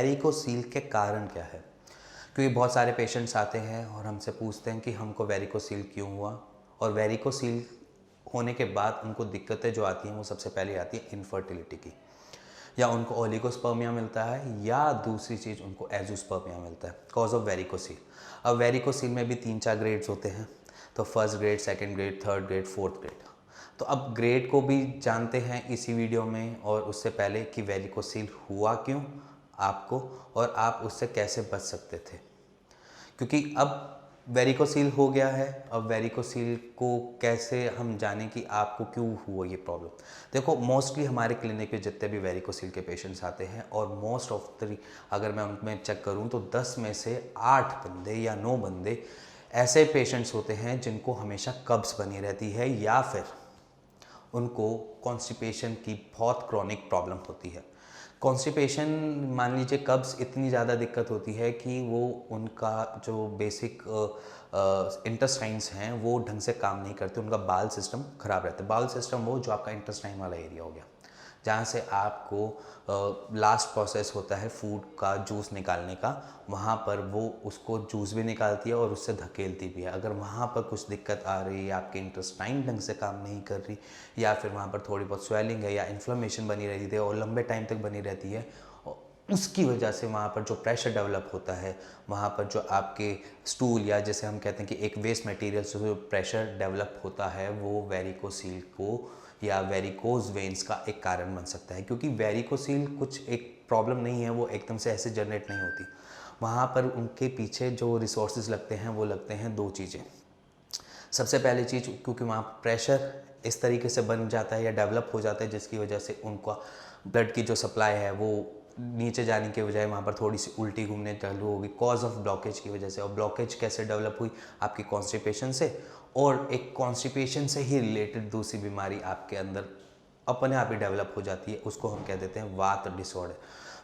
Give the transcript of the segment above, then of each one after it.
Varicocele के कारण क्या है? क्योंकि बहुत सारे पेशेंट्स आते हैं और हमसे पूछते हैं कि हमको वेरिकोसील क्यों हुआ, और वेरिकोसील होने के बाद उनको दिक्कतें जो आती हैं वो सबसे पहले आती है इनफर्टिलिटी की, या उनको ओलिगोस्पर्मिया मिलता है, या दूसरी चीज़ उनको एजोस्पर्मिया मिलता है कॉज ऑफ वेरिकोसील। अब वेरिकोसील में भी 3-4 ग्रेड्स होते हैं, तो first grade, second grade, third grade, fourth grade. तो अब ग्रेड को भी जानते हैं इसी वीडियो में, और उससे पहले कि वेरिकोसील हुआ क्यों आपको और आप उससे कैसे बच सकते थे। क्योंकि अब वेरिकोसील हो गया है, अब वेरिकोसील को कैसे हम जानें कि आपको क्यों हुआ ये प्रॉब्लम। देखो, मोस्टली हमारे क्लिनिक में जितने भी वेरिकोसील के पेशेंट्स आते हैं, और मोस्ट ऑफ द, अगर मैं उनमें चेक करूं तो 10 में से 8 बंदे या 9 बंदे ऐसे पेशेंट्स होते हैं जिनको हमेशा कब्ज़ बनी रहती है, या फिर उनको कॉन्स्टिपेशन की बहुत क्रॉनिक प्रॉब्लम होती है। कॉन्स्टिपेशन, मान लीजिए कब्ज़ इतनी ज़्यादा दिक्कत होती है कि वो उनका जो बेसिक इंटेस्टाइन्स हैं वो ढंग से काम नहीं करते, उनका बाल सिस्टम ख़राब रहता है। बाल सिस्टम वो जो आपका इंटेस्टाइन वाला एरिया हो गया, जहाँ से आपको लास्ट प्रोसेस होता है फूड का जूस निकालने का, वहाँ पर वो उसको जूस भी निकालती है और उससे धकेलती भी है। अगर वहाँ पर कुछ दिक्कत आ रही है, आपकी इंटेस्टाइन ढंग से काम नहीं कर रही, या फिर वहाँ पर थोड़ी बहुत स्वेलिंग है या इन्फ्लेमेशन बनी रहती है और लंबे टाइम तक बनी रहती है, उसकी वजह से वहाँ पर जो प्रेशर डेवलप होता है, वहाँ पर जो आपके स्टूल, या जैसे हम कहते हैं कि एक वेस्ट मटेरियल से जो प्रेशर डेवलप होता है, वो वेरिकोसील को या वेरिकोज वेन्स का एक कारण बन सकता है। क्योंकि वेरिकोसील कुछ एक प्रॉब्लम नहीं है, वो एकदम से ऐसे जनरेट नहीं होती। वहाँ पर उनके पीछे जो रिसोर्सेज लगते हैं वो लगते हैं 2 चीज़ें। सबसे पहली चीज़, क्योंकि वहाँ प्रेशर इस तरीके से बन जाता है या डेवलप हो जाता है जिसकी वजह से उनका ब्लड की जो सप्लाई है वो नीचे जाने के बजाय वहाँ पर थोड़ी सी उल्टी घूमने चालू होगी, कॉज ऑफ ब्लॉकेज की वजह से। और ब्लॉकेज कैसे डेवलप हुई? आपकी कॉन्स्टिपेशन से, और एक कॉन्स्टिपेशन से ही रिलेटेड दूसरी बीमारी आपके अंदर अपने आप ही डेवलप हो जाती है, उसको हम कह देते हैं वात डिसऑर्डर।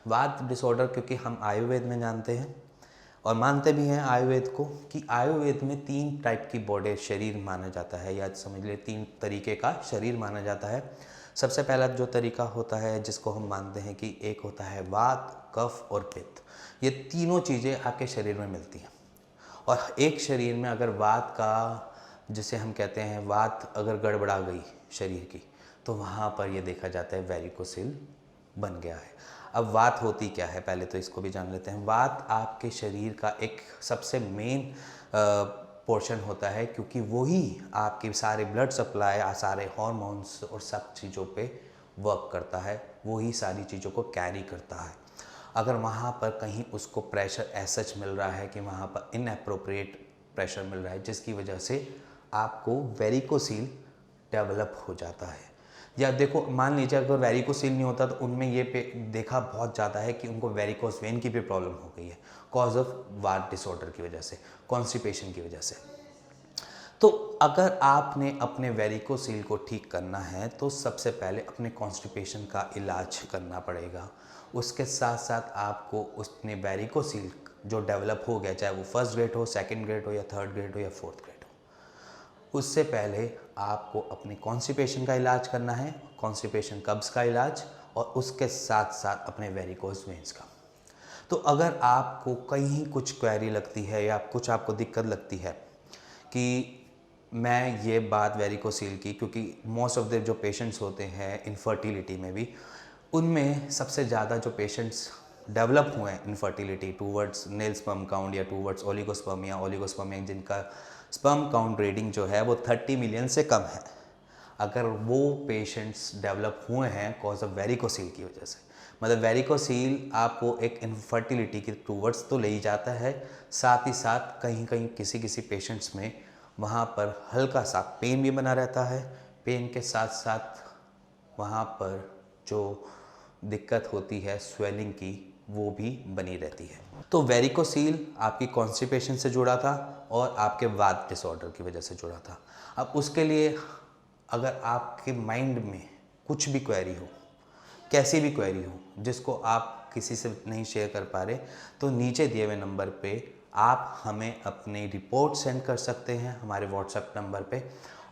वात डिसऑर्डर, क्योंकि हम आयुर्वेद में जानते हैं और मानते भी हैं आयुर्वेद को, कि आयुर्वेद में 3 टाइप की बॉडी, शरीर माना जाता है, या समझ ले 3 तरीके का शरीर माना जाता है। सबसे पहला जो तरीका होता है जिसको हम मानते हैं कि एक होता है वात, कफ और पित्त। ये तीनों चीज़ें आपके शरीर में मिलती हैं, और एक शरीर में अगर वात का, जिसे हम कहते हैं वात अगर गड़बड़ा गई शरीर की, तो वहाँ पर ये देखा जाता है वेरिकोसील बन गया है। अब वात होती क्या है, पहले तो इसको भी जान लेते हैं। वात आपके शरीर का एक सबसे मेन पोर्शन होता है, क्योंकि वही आपके सारे ब्लड सप्लाई, सारे हार्मोन्स और सब चीज़ों पे वर्क करता है, वही सारी चीज़ों को कैरी करता है। अगर वहाँ पर कहीं उसको प्रेशर ऐसा मिल रहा है कि वहाँ पर इनएप्रोप्रिएट प्रेशर मिल रहा है, जिसकी वजह से आपको वेरिकोसील डेवलप हो जाता है। या देखो, मान लीजिए अगर वेरिकोसील नहीं होता तो उनमें ये देखा बहुत ज़्यादा है कि उनको वेरिकोस वेन की भी प्रॉब्लम हो गई है, कॉज ऑफ वात डिसऑर्डर की वजह से, कॉन्स्टिपेशन की वजह से। तो अगर आपने अपने वेरिकोसील को ठीक करना है तो सबसे पहले अपने कॉन्स्टिपेशन का इलाज करना पड़ेगा। उसके साथ साथ आपको उसने वेरिकोसील जो डेवलप हो गया, चाहे वो फर्स्ट ग्रेड हो, सेकंड ग्रेड हो, या थर्ड ग्रेड हो, या फोर्थ ग्रेड हो, उससे पहले आपको अपने कॉन्स्टिपेशन का इलाज करना है, कॉन्स्टिपेशन कब्ज़ का इलाज, और उसके साथ साथ अपने वेरिकोज वेन्स का। तो अगर आपको कहीं कुछ क्वेरी लगती है या कुछ आपको दिक्कत लगती है कि मैं ये बात वेरिकोसील की, क्योंकि मोस्ट ऑफ द जो पेशेंट्स होते हैं इनफर्टिलिटी में भी, उनमें सबसे ज़्यादा जो पेशेंट्स डेवलप हुए हैं इनफर्टिलिटी टूवर्ड्स नील स्पर्म काउंट या टूवर्ड्स ओलिगोस्पर्मिया जिनका स्पर्म काउंट रेटिंग जो है वो 30 मिलियन से कम है, अगर वो पेशेंट्स डेवलप हुए हैं कॉज ऑफ वेरिकोसील की वजह से। मतलब वेरिकोसील आपको एक इनफर्टिलिटी के टूवर्ड्स तो ले ही जाता है, साथ ही साथ कहीं कहीं किसी किसी पेशेंट्स में वहाँ पर हल्का सा पेन भी बना रहता है। पेन के साथ साथ वहाँ पर जो दिक्कत होती है स्वेलिंग की, वो भी बनी रहती है। तो वेरिकोसील आपकी कॉन्स्टिपेशन से जुड़ा था और आपके वात डिसऑर्डर की वजह से जुड़ा था। अब उसके लिए अगर आपके माइंड में कुछ भी क्वेरी हो, कैसी भी क्वेरी हो, जिसको आप किसी से नहीं शेयर कर पा रहे, तो नीचे दिए हुए नंबर पे आप हमें अपनी रिपोर्ट सेंड कर सकते हैं हमारे व्हाट्सएप नंबर पे,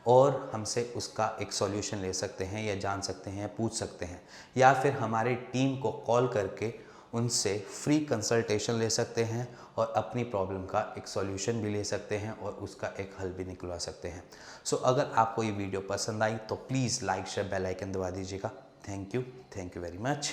और हमसे उसका एक सॉल्यूशन ले सकते हैं, या जान सकते हैं, पूछ सकते हैं, या फिर हमारी टीम को कॉल करके उनसे फ्री कंसल्टेशन ले सकते हैं और अपनी प्रॉब्लम का एक सॉल्यूशन भी ले सकते हैं और उसका एक हल भी निकलवा सकते हैं। सो अगर आपको ये वीडियो पसंद आई तो please like share bell icon दबा दीजिएगा। Thank you very much.